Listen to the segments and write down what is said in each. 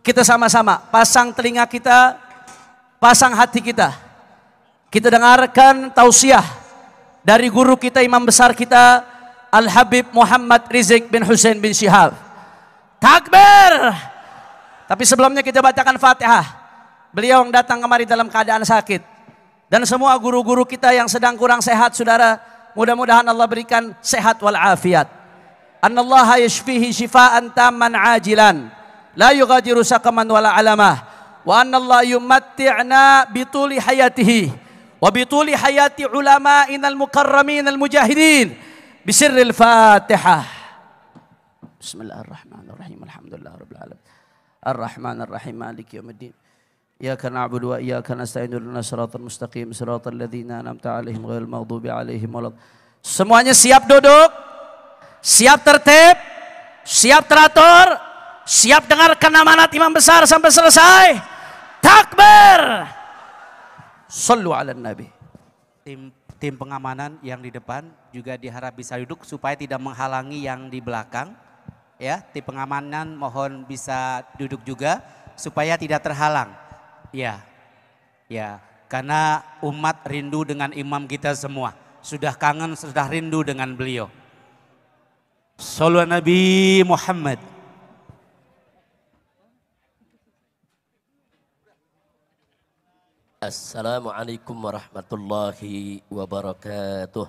Kita sama-sama pasang telinga kita, pasang hati kita. Kita dengarkan tausiah dari guru kita, imam besar kita, Al-Habib Muhammad Rizik bin Hussein bin Syihab. Takbir. Tapi sebelumnya kita bacakan Fatihah. Beliau yang datang kemari dalam keadaan sakit. Dan semua guru-guru kita yang sedang kurang sehat, saudara, mudah-mudahan Allah berikan sehat wal afiat. Annallaha yashfihi shifaan tamman ajilan. La yughadiru saqaman wala alamah. Wa annallaha yumatti'na bituli hayatihi. Wa bituli hayati ulama'ina al-mukarramin al-mujahidin. Bisirril Fatihah. Bismillahirrahmanirrahim. Alhamdulillah rabbil alamin. Ar-Rahmanir-Rahim. Maliki yaumiddin. Iyyaka na'budu wa iyyaka nasta'in. Ihdinas siratal mustaqim. Siratal ladzina an'amta 'alaihim ghairil maghdubi 'alaihim waladdallin. Semuanya siap duduk? Siap tertib? Siap teratur? Siap dengarkan amanat imam besar sampai selesai? Takbir. Sallu ala nabi. Tim pengamanan yang di depan juga diharap bisa duduk supaya tidak menghalangi yang di belakang. Ya, tim pengamanan mohon bisa duduk juga supaya tidak terhalang. Ya, karena umat rindu dengan imam kita semua. Sudah kangen, sudah rindu dengan beliau. Sallu ala Nabi Muhammad. Assalamualaikum warahmatullahi wabarakatuh.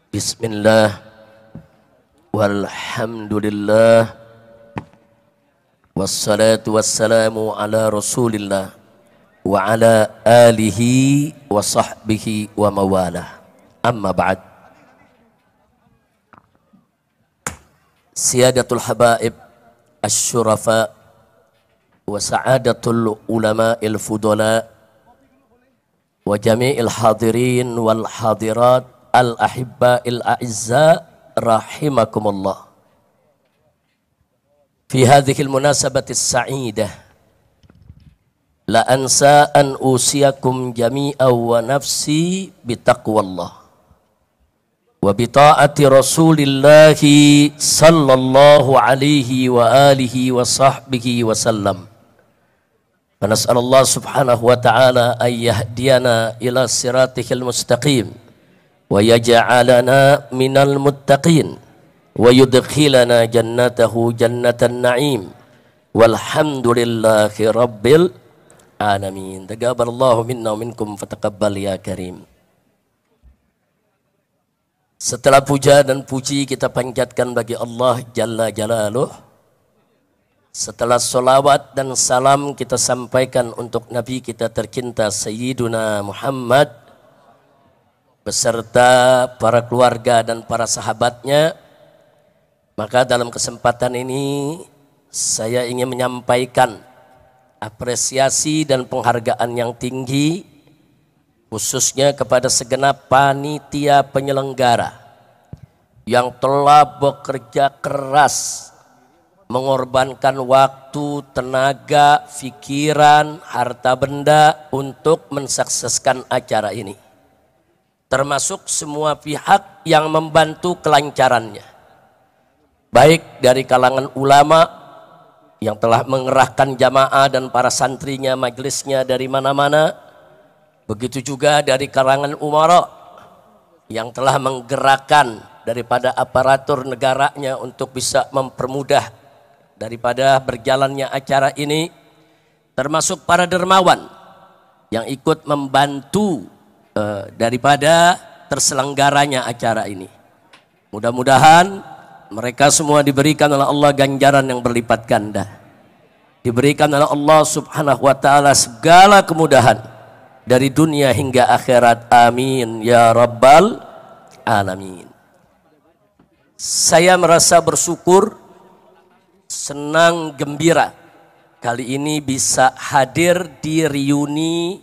Bismillah walhamdulillah wassalatu wassalamu ala rasulillah wa ala alihi wa sahbihi wa mawalah. Amma ba'd. Siyadatul habaib asy-syurafa wa sa'adatul ulama'il fudala wa jami'il hadirin wal hadirat al ahibba'il a'izza rahimakumullah. Fi hadhil munasabatis sa'idah la ansa an usiyakum jami'an wa nafsi bitaqwallah wa bita'ati rasulillahi sallallahu alaihi wa alihi wa sahbihi wa sallam. فنسأل الله سبحانه وتعالى أن يهدينا إلى صراطه المستقيم ويجعلنا من المتقين ويدخلنا جنته جنة النعيم والحمد لله رب العالمين. تقبل الله منا ومنكم فتقبل يا كريم. Setelah puja dan puji kita panjatkan bagi Allah Jalla Jalaluh. Setelah solawat dan salam kita sampaikan untuk Nabi kita tercinta Sayyiduna Muhammad beserta para keluarga dan para sahabatnya. Maka dalam kesempatan ini saya ingin menyampaikan apresiasi dan penghargaan yang tinggi khususnya kepada segenap panitia penyelenggara yang telah bekerja keras mengorbankan waktu, tenaga, pikiran, harta benda untuk mensukseskan acara ini. Termasuk semua pihak yang membantu kelancarannya. Baik dari kalangan ulama yang telah mengerahkan jamaah dan para santrinya, majelisnya dari mana-mana. Begitu juga dari kalangan umara yang telah menggerakkan daripada aparatur negaranya untuk bisa mempermudah daripada berjalannya acara ini, termasuk para dermawan yang ikut membantu daripada terselenggaranya acara ini. Mudah-mudahan mereka semua diberikan oleh Allah ganjaran yang berlipat ganda, diberikan oleh Allah subhanahu wa ta'ala segala kemudahan dari dunia hingga akhirat. Amin ya rabbal alamin. Saya merasa bersyukur, senang, gembira kali ini bisa hadir di reuni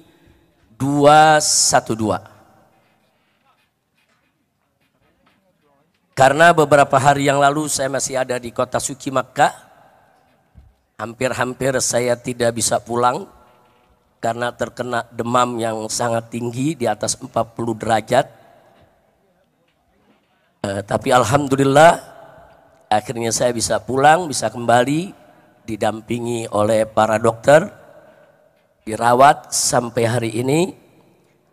212. Karena beberapa hari yang lalu saya masih ada di kota suci Makkah. Hampir-hampir saya tidak bisa pulang karena terkena demam yang sangat tinggi di atas 40 derajat. Tapi alhamdulillah akhirnya saya bisa pulang, bisa kembali didampingi oleh para dokter, dirawat sampai hari ini,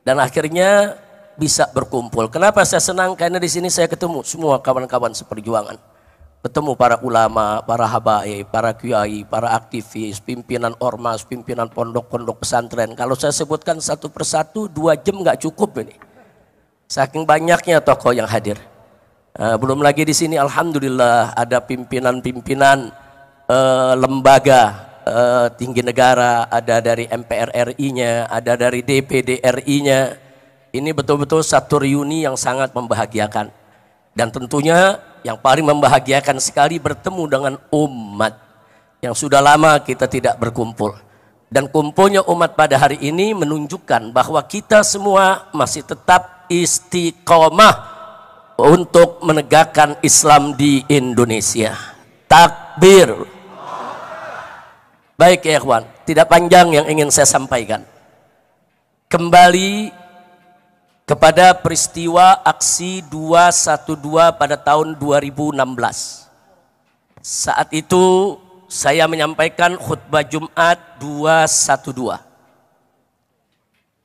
dan akhirnya bisa berkumpul. Kenapa saya senang? Karena di sini saya ketemu semua kawan-kawan seperjuangan, ketemu para ulama, para habaib, para kiai, para aktivis, pimpinan ormas, pimpinan pondok-pondok pesantren. Kalau saya sebutkan satu persatu 2 jam nggak cukup ini, saking banyaknya tokoh yang hadir. Belum lagi di sini alhamdulillah ada pimpinan-pimpinan lembaga tinggi negara, ada dari MPR RI-nya, ada dari DPD RI-nya. Ini betul-betul satu reuni yang sangat membahagiakan. Dan tentunya yang paling membahagiakan sekali bertemu dengan umat yang sudah lama kita tidak berkumpul. Dan kumpulnya umat pada hari ini menunjukkan bahwa kita semua masih tetap istiqomah untuk menegakkan Islam di Indonesia. Takbir. Baik ya ikhwan, tidak panjang yang ingin saya sampaikan. Kembali kepada peristiwa aksi 212 pada tahun 2016. Saat itu saya menyampaikan khutbah Jumat 212.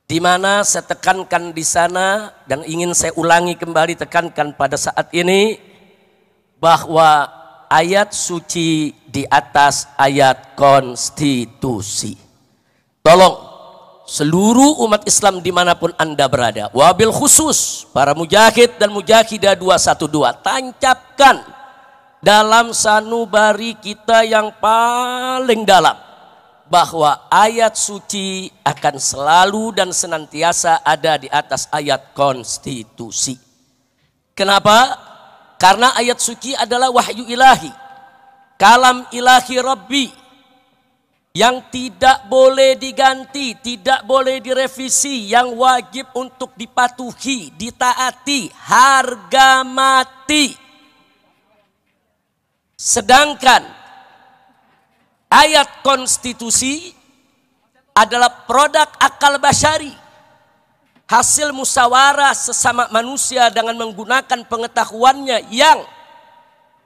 Di mana saya tekankan di sana dan ingin saya ulangi kembali, tekankan pada saat ini bahwa ayat suci di atas ayat konstitusi. Tolong seluruh umat Islam dimanapun Anda berada, wabil khusus para mujahid dan mujahidah 212, tancapkan dalam sanubari kita yang paling dalam bahwa ayat suci akan selalu dan senantiasa ada di atas ayat konstitusi. Kenapa? Karena ayat suci adalah wahyu ilahi, kalam ilahi Rabbi, yang tidak boleh diganti, tidak boleh direvisi, yang wajib untuk dipatuhi, ditaati, harga mati. Sedangkan ayat konstitusi adalah produk akal basyari, hasil musyawarah sesama manusia dengan menggunakan pengetahuannya yang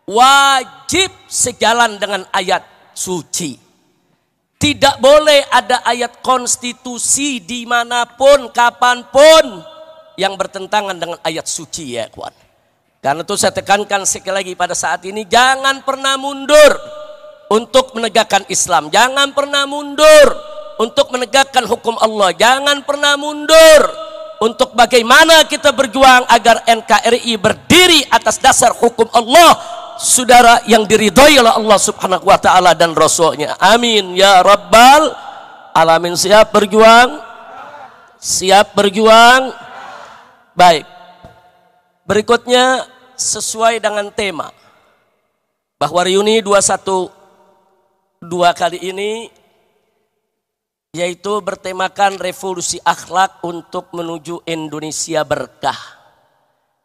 wajib sejalan dengan ayat suci. Tidak boleh ada ayat konstitusi dimanapun, kapanpun yang bertentangan dengan ayat suci ya kawan. Karena itu saya tekankan sekali lagi pada saat ini, jangan pernah mundur untuk menegakkan Islam, jangan pernah mundur untuk menegakkan hukum Allah, jangan pernah mundur untuk bagaimana kita berjuang agar NKRI berdiri atas dasar hukum Allah, saudara, yang diridhoi oleh Allah Subhanahu wa taala dan Rasulnya. Amin ya rabbal alamin. Siap berjuang? Siap berjuang? Baik. Berikutnya sesuai dengan tema bahwa reuni 212 kali ini yaitu bertemakan revolusi akhlak untuk menuju Indonesia berkah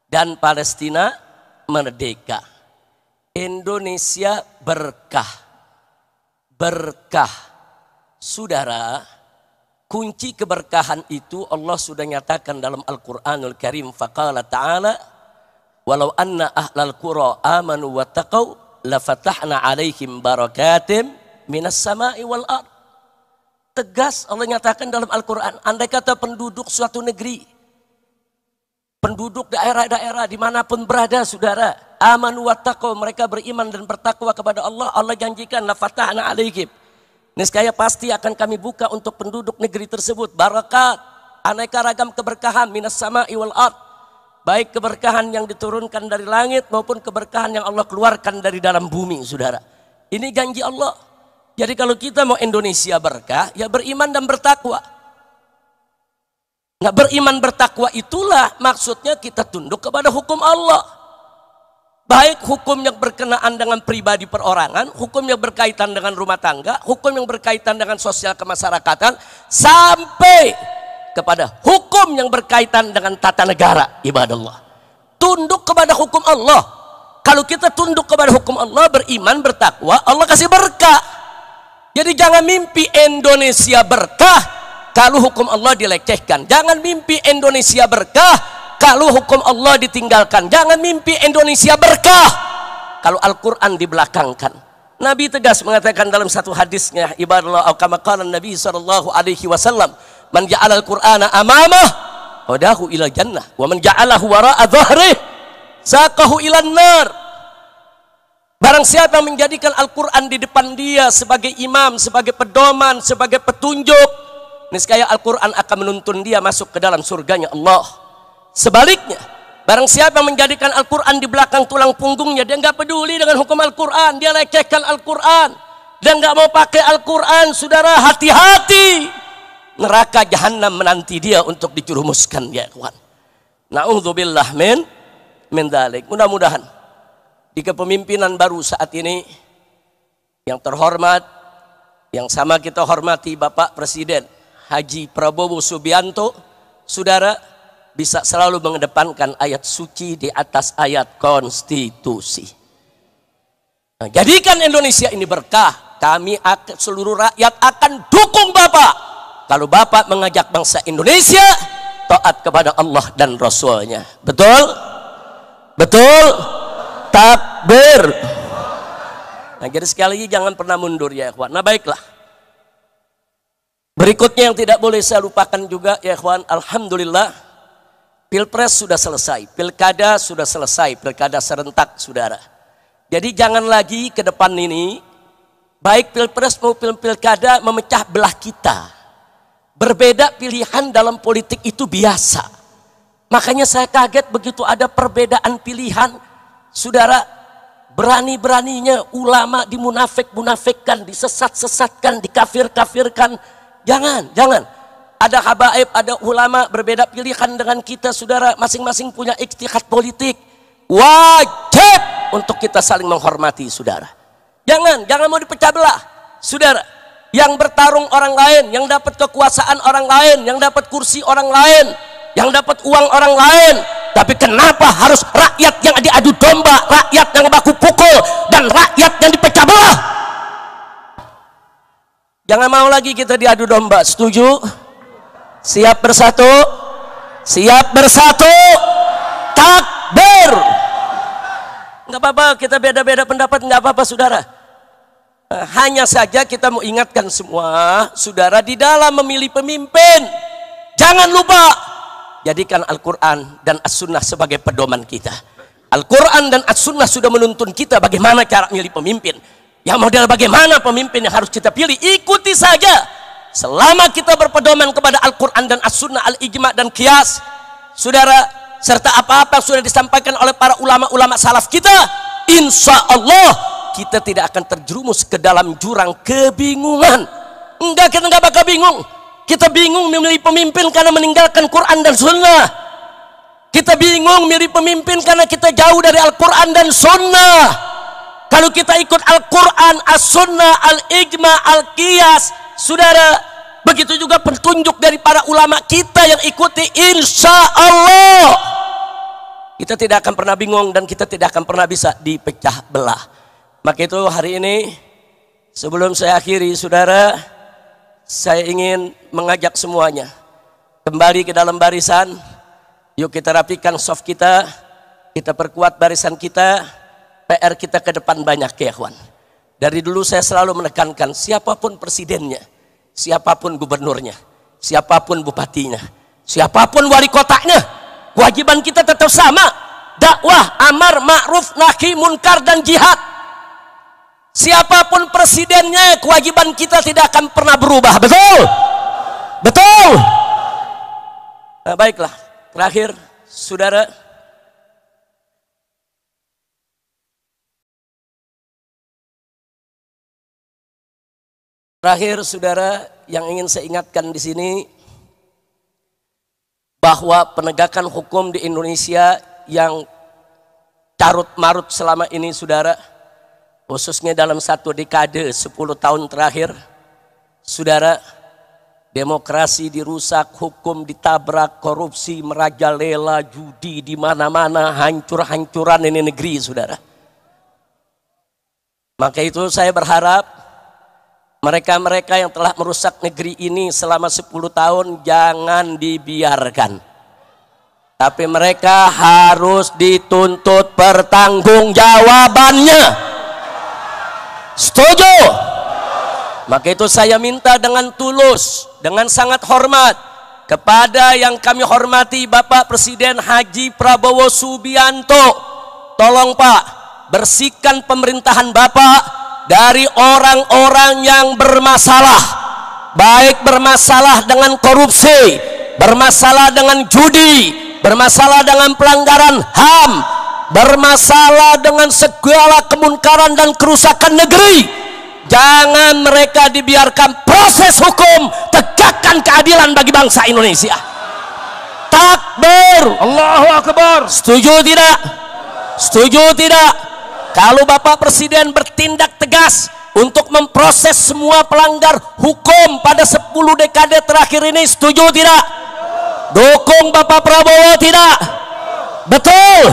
dan Palestina merdeka. Indonesia berkah, berkah. Saudara, kunci keberkahan itu Allah sudah nyatakan dalam Al-Quranul Karim. Faqala ta'ala, walau anna ahlal qura amanu wa taqaw lafatahna alaihim barakatim minas sama'i wal ard. Tegas Allah nyatakan dalam Al-Quran, andai kata penduduk suatu negeri, penduduk daerah-daerah dimanapun berada saudara, amanu wattaqau, mereka beriman dan bertakwa kepada Allah, Allah janjikan lafatahna alaihim, niscaya pasti akan kami buka untuk penduduk negeri tersebut barakat, aneka ragam keberkahan minas sama'i wal ard, baik keberkahan yang diturunkan dari langit maupun keberkahan yang Allah keluarkan dari dalam bumi saudara. Ini janji Allah. Jadi kalau kita mau Indonesia berkah, ya beriman dan bertakwa. Nah, beriman bertakwa itulah maksudnya kita tunduk kepada hukum Allah. Baik hukum yang berkenaan dengan pribadi perorangan, hukum yang berkaitan dengan rumah tangga, hukum yang berkaitan dengan sosial kemasyarakatan, sampai kepada hukum yang berkaitan dengan tata negara, ibadallah. Tunduk kepada hukum Allah. Kalau kita tunduk kepada hukum Allah, beriman, bertakwa, Allah kasih berkah. Jadi jangan mimpi Indonesia berkah kalau hukum Allah dilecehkan. Jangan mimpi Indonesia berkah kalau hukum Allah ditinggalkan. Jangan mimpi Indonesia berkah kalau Al-Quran dibelakangkan. Nabi tegas mengatakan dalam satu hadisnya, ibadallah kama qala Nabi sallallahu alaihi wasallam, man ja'ala al-Qur'ana amamah hadahu ila jannah wa man ja'alahu wara'a dhahrihi saqahu ila nar. Barang siapa yang menjadikan Al-Quran di depan dia sebagai imam, sebagai pedoman, sebagai petunjuk, niscaya Al-Quran akan menuntun dia masuk ke dalam surganya Allah. Sebaliknya, barang siapa yang menjadikan Al-Quran di belakang tulang punggungnya, dia nggak peduli dengan hukum Al-Quran, dia lecehkan Al-Quran, dia nggak mau pakai Al-Quran, saudara, hati-hati, neraka jahanam menanti dia untuk dijerumuskan, ya kawan. Na'udzubillah min dzalik. Mudah-mudahan di kepemimpinan baru saat ini yang terhormat, yang sama kita hormati Bapak Presiden Haji Prabowo Subianto, saudara, bisa selalu mengedepankan ayat suci di atas ayat konstitusi. Nah, jadikan Indonesia ini berkah. Kami akan, seluruh rakyat akan dukung Bapak kalau Bapak mengajak bangsa Indonesia taat kepada Allah dan Rasulnya. Betul? Betul? Takbir. Nah, jadi sekali lagi jangan pernah mundur, ya ikhwan. Nah, baiklah. Berikutnya yang tidak boleh saya lupakan juga, ya ikhwan, alhamdulillah Pilpres sudah selesai, pilkada sudah selesai, pilkada serentak, saudara. Jadi jangan lagi ke depan ini baik Pilpres maupun pilkada memecah belah kita. Berbeda pilihan dalam politik itu biasa. Makanya saya kaget begitu ada perbedaan pilihan, saudara, berani-beraninya ulama dimunafik-munafikkan, disesat-sesatkan, dikafir-kafirkan. Jangan. Ada habaib, ada ulama berbeda pilihan dengan kita, saudara. Masing-masing punya ijtihad politik. Wajib untuk kita saling menghormati, saudara. Jangan mau dipecah belah, saudara. Yang bertarung orang lain, yang dapat kekuasaan orang lain, yang dapat kursi orang lain, yang dapat uang orang lain. Tapi kenapa harus rakyat yang diadu domba, rakyat yang baku pukul, dan rakyat yang dipecah belah? Jangan mau lagi kita diadu domba. Setuju? Siap bersatu? Siap bersatu? Takbir! Nggak apa-apa, kita beda-beda pendapat, nggak apa-apa, saudara. Hanya saja kita mau ingatkan semua, saudara, di dalam memilih pemimpin, jangan lupa jadikan Al-Quran dan As-Sunnah sebagai pedoman kita. Al-Quran dan As-Sunnah sudah menuntun kita bagaimana cara milih pemimpin. Yang model bagaimana pemimpin yang harus kita pilih, ikuti saja. Selama kita berpedoman kepada Al-Quran dan As-Sunnah, Al-Ijma' dan Qiyas, saudara, serta apa-apa yang sudah disampaikan oleh para ulama-ulama salaf kita, insya Allah kita tidak akan terjerumus ke dalam jurang kebingungan. Enggak, kita enggak bakal bingung. Kita bingung memilih pemimpin karena meninggalkan Quran dan Sunnah. Kita bingung milih pemimpin karena kita jauh dari Al-Quran dan Sunnah. Kalau kita ikut Al-Quran, As-Sunnah, Al-Ijma', Al-Qiyas, saudara, begitu juga petunjuk dari para ulama kita yang ikuti, insya Allah kita tidak akan pernah bingung dan kita tidak akan pernah bisa dipecah belah. Maka itu hari ini sebelum saya akhiri, saudara, saya ingin mengajak semuanya kembali ke dalam barisan. Yuk kita rapikan soft kita perkuat barisan kita. PR kita ke depan banyak, ya kawan. Dari dulu saya selalu menekankan, siapapun presidennya, siapapun gubernurnya, siapapun bupatinya, siapapun wali kotanya, kewajiban kita tetap sama. Dakwah, amar, ma'ruf, nahi, munkar, dan jihad. Siapapun presidennya, kewajiban kita tidak akan pernah berubah. Betul? Betul? Nah, baiklah, terakhir, saudara, yang ingin saya ingatkan di sini, bahwa penegakan hukum di Indonesia yang carut marut selama ini, saudara, khususnya dalam satu dekade 10 tahun terakhir, saudara, demokrasi dirusak, hukum ditabrak, korupsi merajalela, judi di mana-mana, hancur-hancuran ini negeri, saudara. Maka itu saya berharap mereka-mereka yang telah merusak negeri ini selama 10 tahun jangan dibiarkan. Tapi mereka harus dituntut pertanggungjawabannya. Setuju? Maka itu saya minta dengan tulus, dengan sangat hormat kepada yang kami hormati Bapak Presiden Haji Prabowo Subianto. Tolong Pak, bersihkan pemerintahan Bapak dari orang-orang yang bermasalah. Baik bermasalah dengan korupsi, bermasalah dengan judi, bermasalah dengan pelanggaran HAM, bermasalah dengan segala kemunkaran dan kerusakan negeri. Jangan mereka dibiarkan, proses hukum, tegakkan keadilan bagi bangsa Indonesia. Takbir, Allahu Akbar. setuju tidak? Setuju tidak? Kalau Bapak Presiden bertindak tegas untuk memproses semua pelanggar hukum pada 10 dekade terakhir ini, setuju tidak? Dukung Bapak Prabowo tidak? Betul?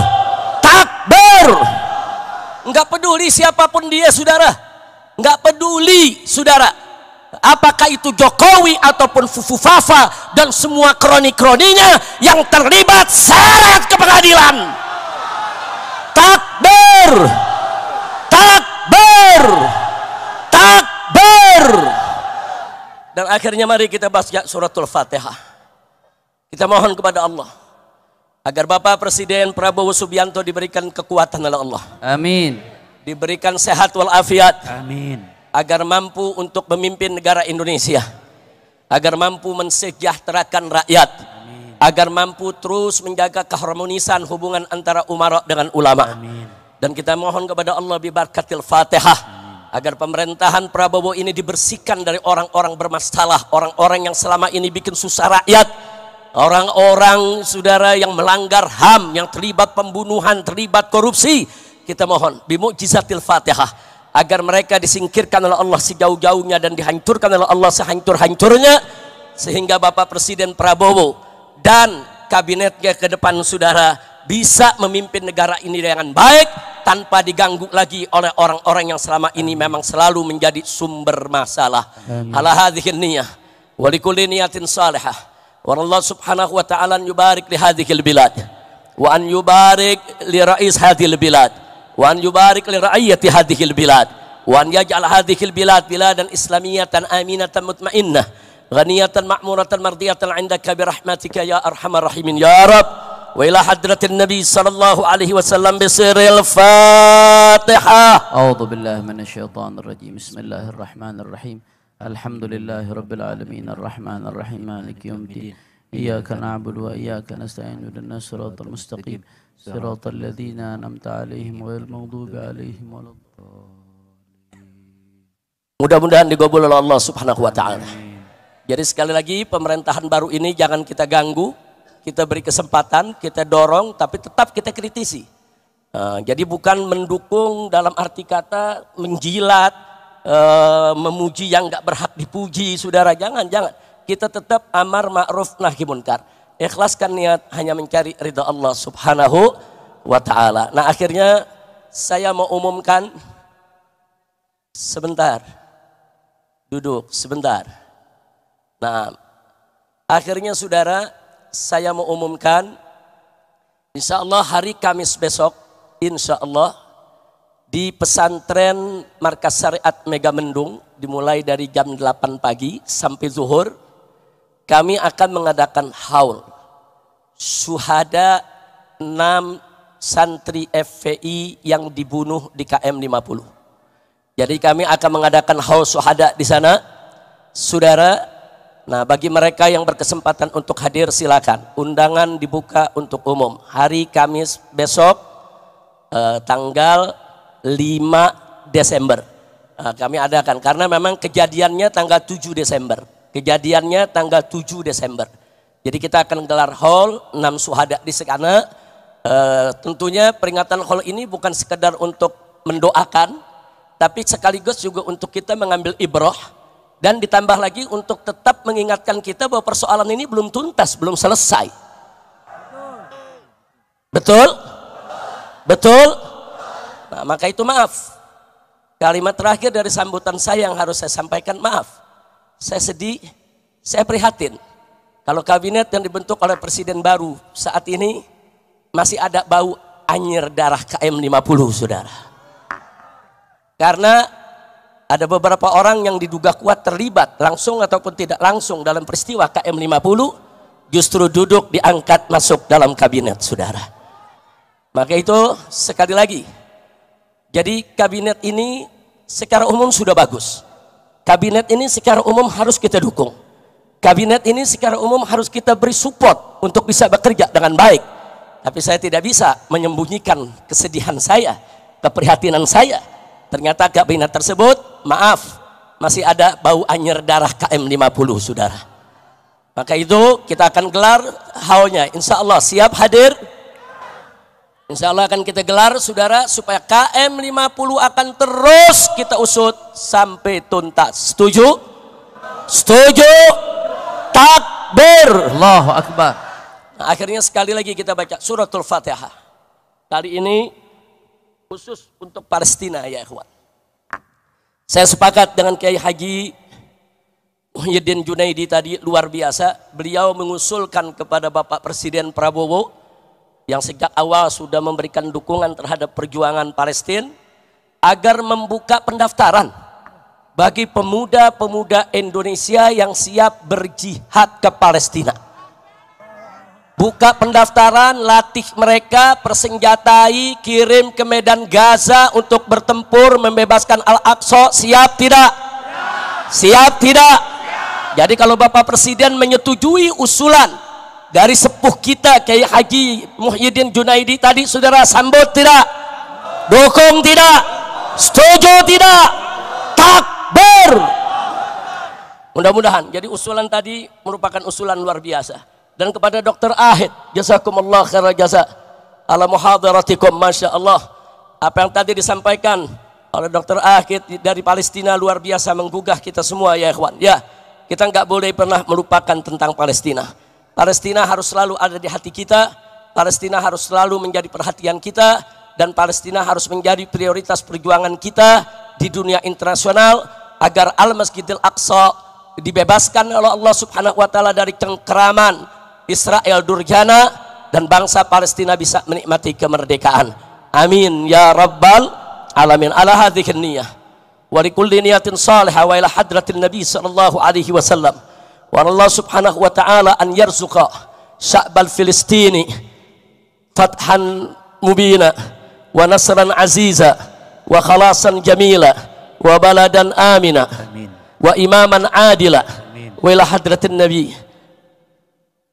Takbir. Enggak peduli siapapun dia, saudara. Enggak peduli, saudara, apakah itu Jokowi ataupun Fufu Fafa dan semua kroni-kroninya yang terlibat, seret ke pengadilan. Takbir, takbir, takbir. Dan akhirnya mari kita baca suratul Fatihah. Kita mohon kepada Allah agar Bapak Presiden Prabowo Subianto diberikan kekuatan oleh Allah. Amin. Diberikan sehat walafiat. Amin. Agar mampu untuk memimpin negara Indonesia. Agar mampu mensejahterakan rakyat. Amin. Agar mampu terus menjaga keharmonisan hubungan antara umara dengan ulama. Amin. Dan kita mohon kepada Allah bibarakatil Fatihah. Agar pemerintahan Prabowo ini dibersihkan dari orang-orang bermasalah. Orang-orang yang selama ini bikin susah rakyat. Orang-orang, saudara, yang melanggar HAM, yang terlibat pembunuhan, terlibat korupsi. Kita mohon bimu'jizatil Fatihah agar mereka disingkirkan oleh Allah sejauh-jauhnya dan dihancurkan oleh Allah sehancur-hancurnya, sehingga Bapak Presiden Prabowo dan kabinetnya ke depan, saudara, bisa memimpin negara ini dengan baik tanpa diganggu lagi oleh orang-orang yang selama ini memang selalu menjadi sumber masalah. Ala hadhihi niyah wa likulli niyatin salihah wa Allah subhanahu wa ta'ala yubarik li hadhil bilad wa an yubarik li rais hadhil bilad wa an yubarik li ra'iyati hadhil bilad wa an yaj'al hadhil bilad biladan islamiyatan aminatan mutmainnah ghaniyatan ma'muratan mardiyatan 'indaka bi rahmatika ya arhamar rahimin ya rab wa ila hadratin nabi sallallahu alaihi wasallam bi sirril fatihah. A'udzu billahi minasyaitonir rajim. Bismillahirrahmanirrahim. Alhamdulillahi rabbil alamin arrahmanir rahim maliki yaumiddin. Iyyaka na'budu wa iyyaka nasta'in ihdinas siratal mustaqim. Siratal ladzina an'amta 'alaihim ghairil maghdubi 'alaihim waladdallin. Mudah-mudahan digabul oleh Allah Subhanahu wa taala. Jadi sekali lagi pemerintahan baru ini jangan kita ganggu, kita beri kesempatan, kita dorong, tapi tetap kita kritisi. Jadi bukan mendukung dalam arti kata menjilat, memuji yang nggak berhak dipuji, saudara. Jangan. Kita tetap amar ma'ruf nahi munkar. Ikhlaskan niat hanya mencari ridha Allah Subhanahu wa ta'ala. Nah, akhirnya saya mau umumkan sebentar. Duduk sebentar. Nah, akhirnya saudara, saya mau umumkan insya Allah hari Kamis besok, insya Allah di pesantren Markas Syariat Megamendung, dimulai dari jam 8 pagi sampai zuhur, kami akan mengadakan haul syuhada 6 santri FPI yang dibunuh di KM 50. Jadi kami akan mengadakan haul syuhada di sana, saudara. Nah, bagi mereka yang berkesempatan untuk hadir silakan. Undangan dibuka untuk umum. Hari Kamis besok tanggal 5 Desember. Kami adakan karena memang kejadiannya tanggal 7 Desember. Kejadiannya tanggal 7 Desember. Jadi kita akan gelar haul 6 syuhada di sana. Tentunya peringatan haul ini bukan sekedar untuk mendoakan, tapi sekaligus juga untuk kita mengambil ibrah. Dan ditambah lagi untuk tetap mengingatkan kita bahwa persoalan ini belum tuntas, belum selesai. Betul? Betul? Nah, maka itu maaf. Kalimat terakhir dari sambutan saya yang harus saya sampaikan, maaf. Saya sedih, saya prihatin. Kalau kabinet yang dibentuk oleh presiden baru saat ini masih ada bau anyir darah KM50, saudara. Karena ada beberapa orang yang diduga kuat terlibat langsung ataupun tidak langsung dalam peristiwa KM50 justru duduk diangkat masuk dalam kabinet, saudara. Maka itu sekali lagi, jadi kabinet ini secara umum sudah bagus. Kabinet ini secara umum harus kita dukung. Kabinet ini secara umum harus kita beri support untuk bisa bekerja dengan baik. Tapi saya tidak bisa menyembunyikan kesedihan saya, keprihatinan saya. Ternyata kabinet tersebut, maaf, masih ada bau anyir darah KM50, saudara. Maka itu kita akan gelar haulnya. Insya Allah siap hadir. Insya Allah akan kita gelar, saudara, supaya KM50 akan terus kita usut sampai tuntas. Setuju? Setuju? Takbir. Allahu Akbar. Nah, akhirnya sekali lagi kita baca suratul Fatihah. Kali ini khusus untuk Palestina, ya ikhwan. Saya sepakat dengan Kiai Haji Muhyiddin Junaidi tadi, luar biasa. Beliau mengusulkan kepada Bapak Presiden Prabowo yang sejak awal sudah memberikan dukungan terhadap perjuangan Palestina agar membuka pendaftaran bagi pemuda-pemuda Indonesia yang siap berjihad ke Palestina. Buka pendaftaran, latih mereka, persenjatai, kirim ke medan Gaza untuk bertempur membebaskan Al-Aqsa. Siap tidak? Siap tidak? Jadi kalau Bapak Presiden menyetujui usulan dari sepuh kita Kiai Haji Muhyiddin Junaidi tadi, saudara sambut tidak? Dukung tidak? Setuju tidak? Takbir. Mudah-mudahan jadi usulan tadi merupakan usulan luar biasa. Dan kepada Dr. Ahid, jazakumullah khairal jasa ala muhadaratikum, masya Allah. Apa yang tadi disampaikan oleh Dr. Ahid dari Palestina luar biasa, menggugah kita semua, ya ikhwan. Ya, kita nggak boleh pernah melupakan tentang Palestina. Palestina harus selalu ada di hati kita, Palestina harus selalu menjadi perhatian kita, dan Palestina harus menjadi prioritas perjuangan kita di dunia internasional agar Al-Masjidil Aqsa dibebaskan oleh Allah Subhanahu wa taala dari cengkeraman Israel Durjana dan bangsa Palestina bisa menikmati kemerdekaan. Amin ya rabbal alamin. Ala hadhihi niyah wa likulli niyatin salihah wa ila hadratin nabi sallallahu alaihi wasallam. Wa Allah Subhanahu wa taala an yarzuqa sya'bal Filistini fathan mubina wa nasran aziza wa khalasan jamila wa baladan amina. Amin. Wa imaman adila. Amin. Wa ila hadratin nabi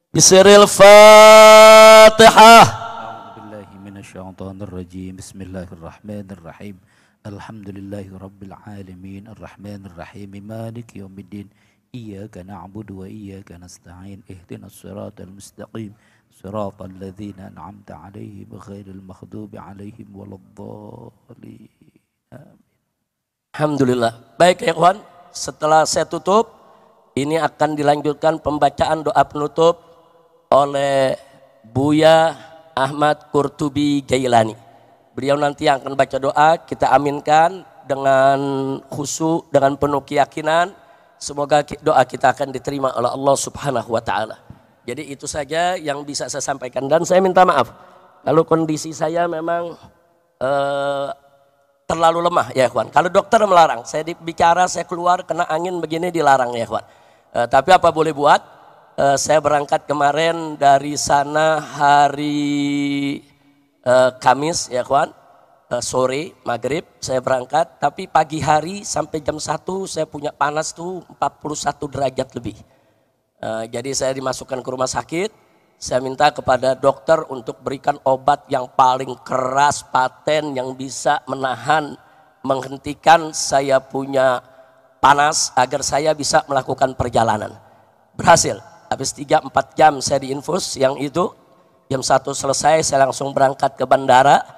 bisiril Fatihah. A'udzu billahi minasyaitonir rajim. Bismillahirrahmanirrahim. Alhamdulillahi rabbil alamin arrahmanir rahim maliki yaumiddin. Iyyaka na'budu wa iyyaka nasta'in ihdinas siratal mustaqim siratal ladzina an'amta 'alaihim ghairil maghdubi 'alaihim waladdallin. Alhamdulillah. Baik ya ikhwan, setelah saya tutup ini akan dilanjutkan pembacaan doa penutup oleh Buya Ahmad Qurtubi Jailani. Beliau nanti yang akan baca doa, kita aminkan dengan khusyuk, dengan penuh keyakinan. Semoga doa kita akan diterima oleh Allah Subhanahu wa taala. Jadi itu saja yang bisa saya sampaikan, dan saya minta maaf kalau kondisi saya memang terlalu lemah, ya ikhwan. Kalau dokter melarang, saya bicara, saya keluar kena angin begini dilarang, ya ikhwan. Tapi apa boleh buat, saya berangkat kemarin dari sana hari Kamis, ya ikhwan. Sore maghrib saya berangkat, tapi pagi hari sampai jam 1 saya punya panas tuh 41 derajat lebih. Jadi saya dimasukkan ke rumah sakit. Saya minta kepada dokter untuk berikan obat yang paling keras, paten, yang bisa menahan, menghentikan saya punya panas agar saya bisa melakukan perjalanan. Berhasil. Habis 3-4 jam saya diinfus yang itu. Jam 1 selesai saya langsung berangkat ke bandara.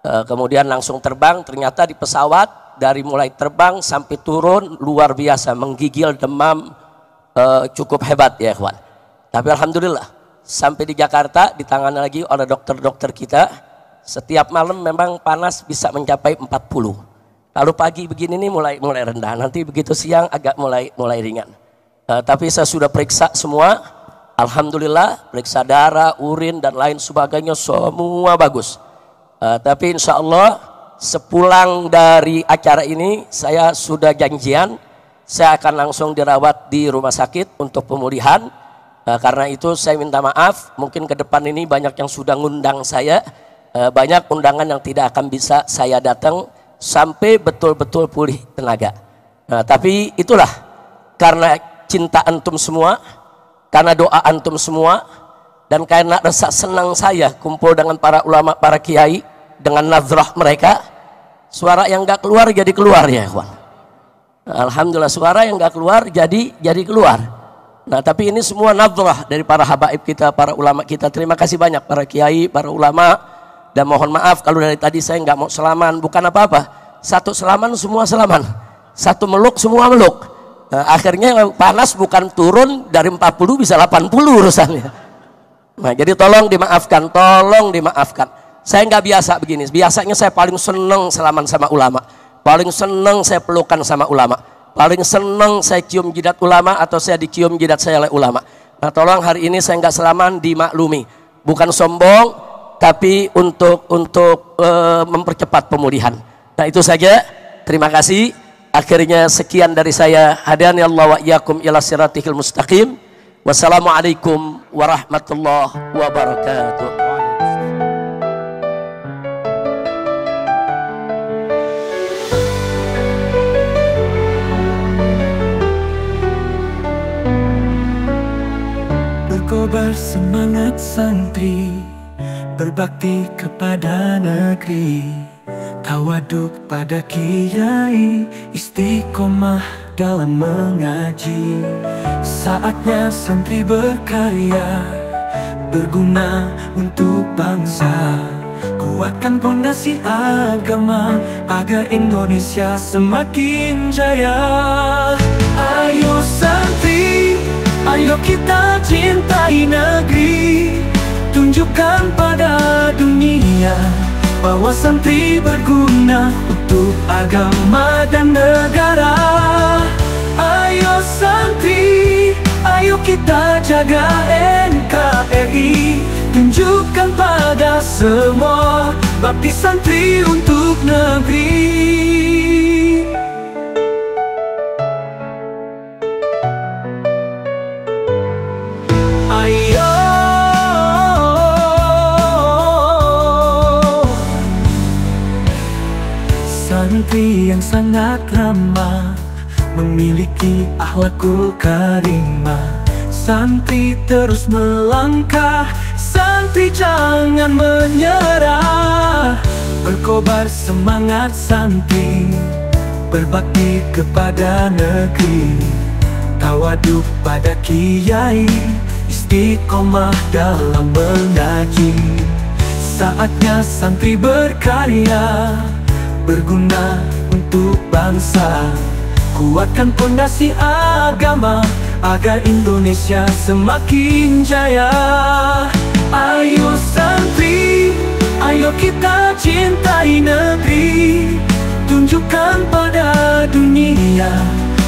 Kemudian langsung terbang. Ternyata di pesawat dari mulai terbang sampai turun luar biasa, menggigil, demam, cukup hebat ya ikhwan. Tapi alhamdulillah sampai di Jakarta ditangani lagi oleh dokter-dokter kita. Setiap malam memang panas bisa mencapai 40. Lalu pagi begini nih mulai rendah. Nanti begitu siang agak mulai ringan. Tapi saya sudah periksa semua. Alhamdulillah, periksa darah, urin dan lain sebagainya semua bagus. Tapi insya Allah sepulang dari acara ini saya sudah janjian saya akan langsung dirawat di rumah sakit untuk pemulihan. Karena itu saya minta maaf, mungkin ke depan ini banyak yang sudah ngundang saya, banyak undangan yang tidak akan bisa saya datang sampai betul-betul pulih tenaga. Tapi itulah karena cinta antum semua, karena doa antum semua, dan karena rasa senang saya kumpul dengan para ulama, para kiai, dengan nazrah mereka, suara yang gak keluar jadi keluar ya ikhwan. Alhamdulillah suara yang gak keluar jadi keluar. Nah tapi ini semua nazrah dari para habaib kita, para ulama kita. Terima kasih banyak para kiai, para ulama, dan mohon maaf kalau dari tadi saya nggak mau selaman, bukan apa-apa. Satu selaman semua selaman, satu meluk semua meluk. Akhirnya panas bukan turun dari 40 bisa 80 urusannya. Nah jadi tolong dimaafkan, tolong dimaafkan. Saya nggak biasa begini, biasanya saya paling seneng selaman sama ulama, paling seneng saya pelukan sama ulama, paling seneng saya cium jidat ulama atau saya dicium jidat saya oleh ulama. Nah tolong hari ini saya nggak selaman, dimaklumi, bukan sombong tapi untuk mempercepat pemulihan. Nah itu saja, terima kasih. Akhirnya sekian dari saya. Hadani Allah wa iyyakum ila siratil mustaqim. Wassalamualaikum warahmatullahi wabarakatuh. Berkobar semangat santri, berbakti kepada negeri, tawaduk pada kiai, istiqomah dalam mengaji. Saatnya santri berkarya, berguna untuk bangsa, kuatkan pondasi agama agar Indonesia semakin jaya. Ayo santri, ayo kita cintai negeri, tunjukkan pada dunia bahwa santri berguna untuk agama dan negara. Ayo santri, ayo kita jaga NKRI, tunjukkan pada semua bakti santri untuk negeri. Ayo santri yang sangat ramah, memiliki akhlakul karimah. Santri terus melangkah, santri jangan menyerah. Berkobar semangat santri, berbakti kepada negeri, tawaduk pada kiai, istiqomah dalam mengaji. Saatnya santri berkarya, berguna untuk bangsa, kuatkan pondasi agama agar Indonesia semakin jaya. Ayo santri, ayo kita cintai negeri, tunjukkan pada dunia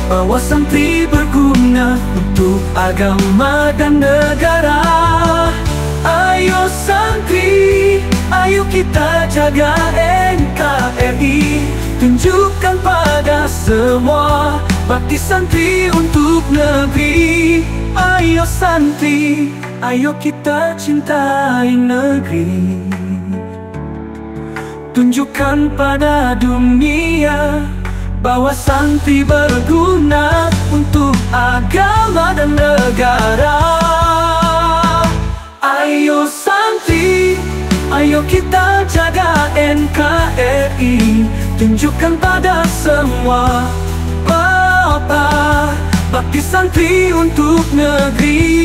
bahwa santri berguna untuk agama dan negara. Ayo santri, ayo kita jaga NKRI, tunjukkan pada semua bakti santri untuk negeri. Ayo santri, ayo kita cintai negeri, tunjukkan pada dunia bahwa santri berguna untuk agama dan negara. Ayo santri, ayo kita jaga NKRI, tunjukkan pada semua bakti santri untuk negeri.